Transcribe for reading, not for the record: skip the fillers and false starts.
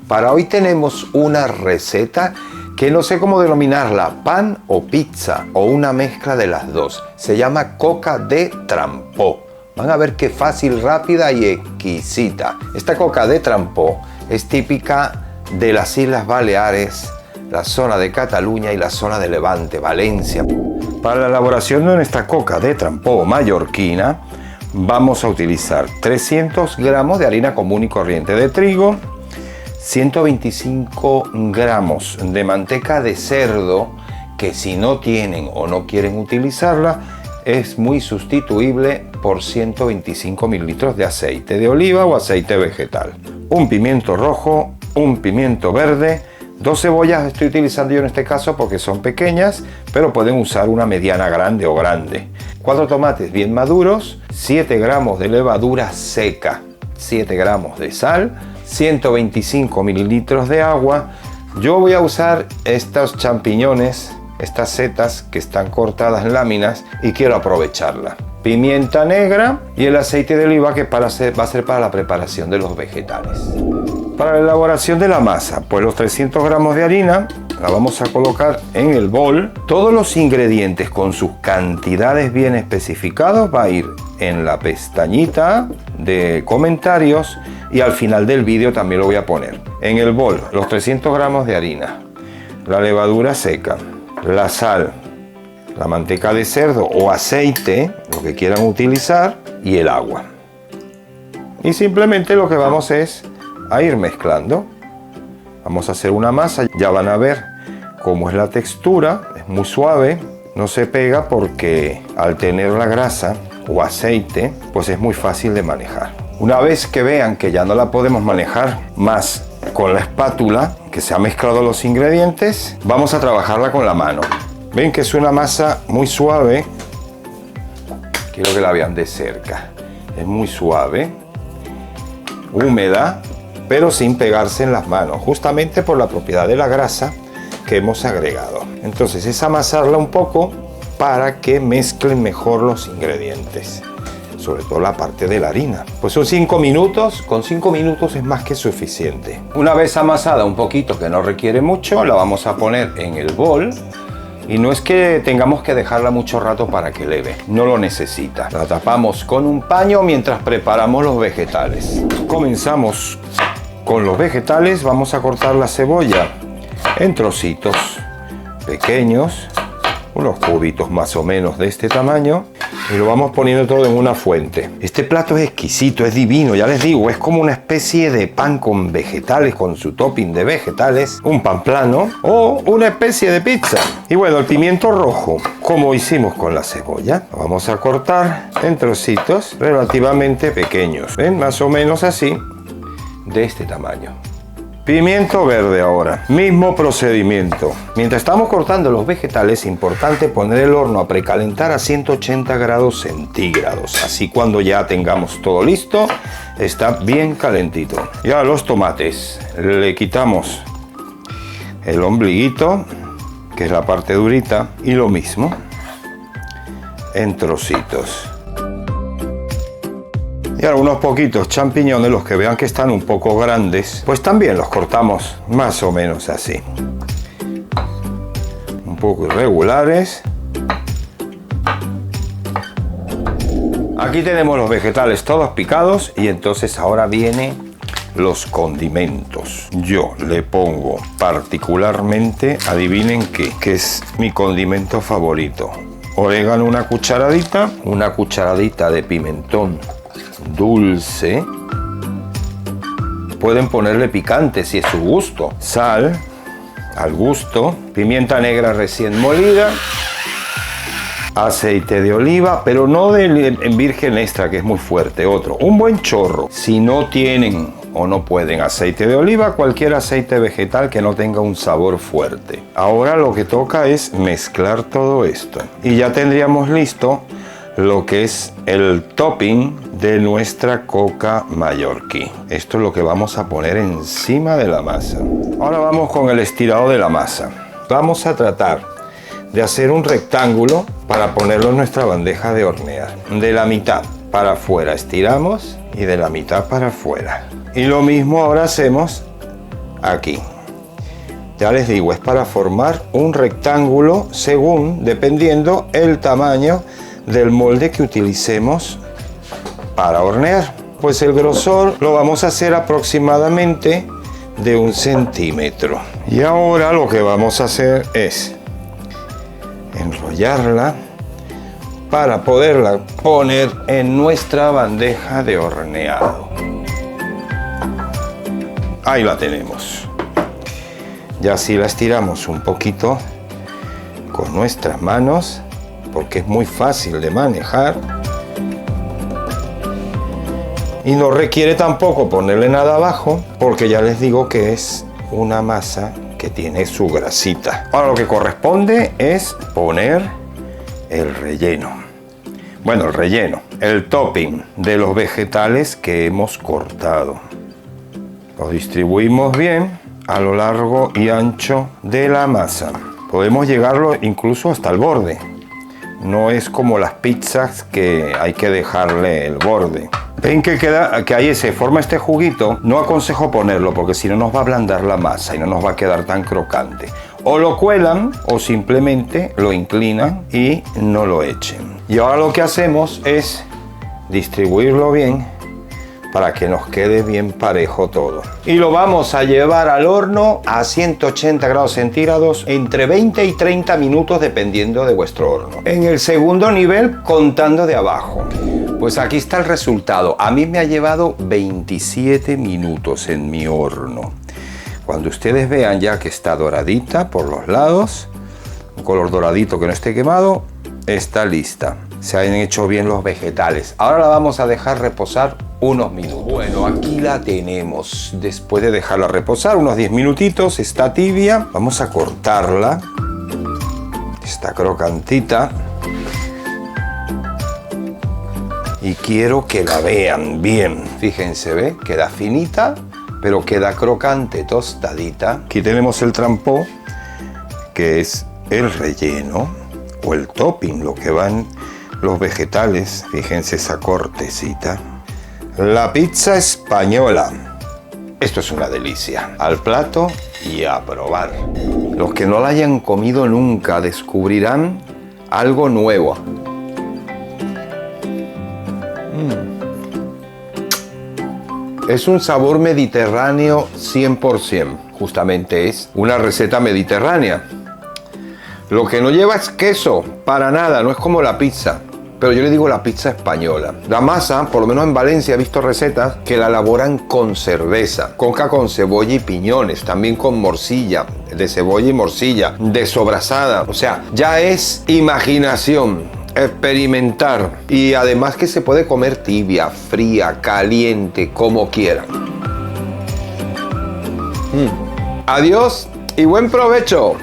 Para hoy tenemos una receta que no sé cómo denominarla, pan o pizza o una mezcla de las dos. Se llama coca de trampó. Van a ver qué fácil, rápida y exquisita. Esta coca de trampó es típica de las Islas Baleares, la zona de Cataluña y la zona de Levante, Valencia. Para la elaboración de esta coca de trampó mallorquina vamos a utilizar 300 gramos de harina común y corriente de trigo, 125 gramos de manteca de cerdo, que si no tienen o no quieren utilizarla, es muy sustituible por 125 mililitros de aceite de oliva o aceite vegetal. Un pimiento rojo, un pimiento verde, 2 cebollas estoy utilizando yo en este caso porque son pequeñas, pero pueden usar una mediana grande o grande. 4 tomates bien maduros, 7 gramos de levadura seca, 7 gramos de sal, 125 mililitros de agua. Yo voy a usar estos champiñones, estas setas que están cortadas en láminas y quiero aprovecharla. Pimienta negra y el aceite de oliva que va a ser para la preparación de los vegetales. Para la elaboración de la masa, pues los 300 gramos de harina la vamos a colocar en el bol. Todos los ingredientes con sus cantidades bien especificados va a ir en la pestañita de comentarios y al final del vídeo también lo voy a poner. En el bol, los 300 gramos de harina, la levadura seca, la sal, la manteca de cerdo o aceite, lo que quieran utilizar, y el agua. Y simplemente lo que vamos es a ir mezclando. Vamos a hacer una masa, ya van a ver cómo es la textura, es muy suave, no se pega porque al tener la grasa o aceite, pues es muy fácil de manejar. Una vez que vean que ya no la podemos manejar más con la espátula, que se han mezclado los ingredientes, vamos a trabajarla con la mano. Ven que es una masa muy suave, quiero que la vean de cerca, es muy suave, húmeda, pero sin pegarse en las manos, justamente por la propiedad de la grasa que hemos agregado. Entonces es amasarla un poco para que mezclen mejor los ingredientes, sobre todo la parte de la harina. Pues son 5 minutos, con 5 minutos es más que suficiente. Una vez amasada un poquito, que no requiere mucho, la vamos a poner en el bol. Y no es que tengamos que dejarla mucho rato para que leve, no lo necesita. La tapamos con un paño mientras preparamos los vegetales. Comenzamos con los vegetales, vamos a cortar la cebolla en trocitos pequeños, unos cubitos más o menos de este tamaño, y lo vamos poniendo todo en una fuente. Este plato es exquisito, es divino, ya les digo, es como una especie de pan con vegetales, con su topping de vegetales, un pan plano o una especie de pizza. Y bueno, el pimiento rojo, como hicimos con la cebolla, lo vamos a cortar en trocitos relativamente pequeños, ¿ven? Más o menos así, de este tamaño. Pimiento verde ahora, mismo procedimiento. Mientras estamos cortando los vegetales, es importante poner el horno a precalentar a 180 grados centígrados. Así cuando ya tengamos todo listo, está bien calentito. Ya los tomates, le quitamos el ombliguito, que es la parte durita, y lo mismo, en trocitos. Y algunos poquitos champiñones, los que vean que están un poco grandes, pues también los cortamos más o menos así. Un poco irregulares. Aquí tenemos los vegetales todos picados y entonces ahora vienen los condimentos. Yo le pongo particularmente, adivinen qué, que es mi condimento favorito. Orégano una cucharadita de pimentón dulce, pueden ponerle picante si es su gusto, sal al gusto, pimienta negra recién molida, aceite de oliva, pero no en virgen extra, que es muy fuerte, otro, un buen chorro. Si no tienen o no pueden aceite de oliva, cualquier aceite vegetal que no tenga un sabor fuerte. Ahora lo que toca es mezclar todo esto y ya tendríamos listo lo que es el topping de nuestra coca mallorquí. Esto es lo que vamos a poner encima de la masa. Ahora vamos con el estirado de la masa. Vamos a tratar de hacer un rectángulo para ponerlo en nuestra bandeja de hornear. De la mitad para afuera estiramos y de la mitad para afuera. Y lo mismo ahora hacemos aquí. Ya les digo, es para formar un rectángulo dependiendo el tamaño del molde que utilicemos para hornear. Pues el grosor lo vamos a hacer aproximadamente de 1 centímetro. Y ahora lo que vamos a hacer es enrollarla para poderla poner en nuestra bandeja de horneado. Ahí la tenemos. Ya así la estiramos un poquito con nuestras manos, porque es muy fácil de manejar. Y no requiere tampoco ponerle nada abajo, porque ya les digo que es una masa que tiene su grasita. Ahora lo que corresponde es poner el relleno. Bueno, el topping de los vegetales que hemos cortado. Los distribuimos bien a lo largo y ancho de la masa. Podemos llegarlo incluso hasta el borde. No es como las pizzas que hay que dejarle el borde. Ven que ahí se forma este juguito. No aconsejo ponerlo porque si no nos va a ablandar la masa y no nos va a quedar tan crocante. O lo cuelan o simplemente lo inclinan y no lo echen. Y ahora lo que hacemos es distribuirlo bien para que nos quede bien parejo todo. Y lo vamos a llevar al horno a 180 grados centígrados entre 20 y 30 minutos dependiendo de vuestro horno. En el segundo nivel contando de abajo. Pues aquí está el resultado. A mí me ha llevado 27 minutos en mi horno. Cuando ustedes vean ya que está doradita por los lados, un color doradito que no esté quemado, está lista. Se han hecho bien los vegetales. Ahora la vamos a dejar reposar unos minutos. Bueno, aquí la tenemos. Después de dejarla reposar unos 10 minutitos, está tibia. Vamos a cortarla. Está crocantita. Y quiero que la vean bien. Fíjense, ¿ve? Queda finita, pero queda crocante, tostadita. Aquí tenemos el trampó, que es el relleno o el topping, lo que van los vegetales. Fíjense esa cortecita. La pizza española. Esto es una delicia. Al plato y a probar. Los que no la hayan comido nunca descubrirán algo nuevo. Es un sabor mediterráneo 100%. Justamente es una receta mediterránea. Lo que no lleva es queso, para nada, no es como la pizza. Pero yo le digo la pizza española. La masa, por lo menos en Valencia he visto recetas que la elaboran con cerveza, con cebolla y piñones, también con morcilla, de cebolla y morcilla, dessobrasada. O sea, ya es imaginación. Experimentar. Y además que se puede comer tibia, fría, caliente, como quieran. Adiós y buen provecho.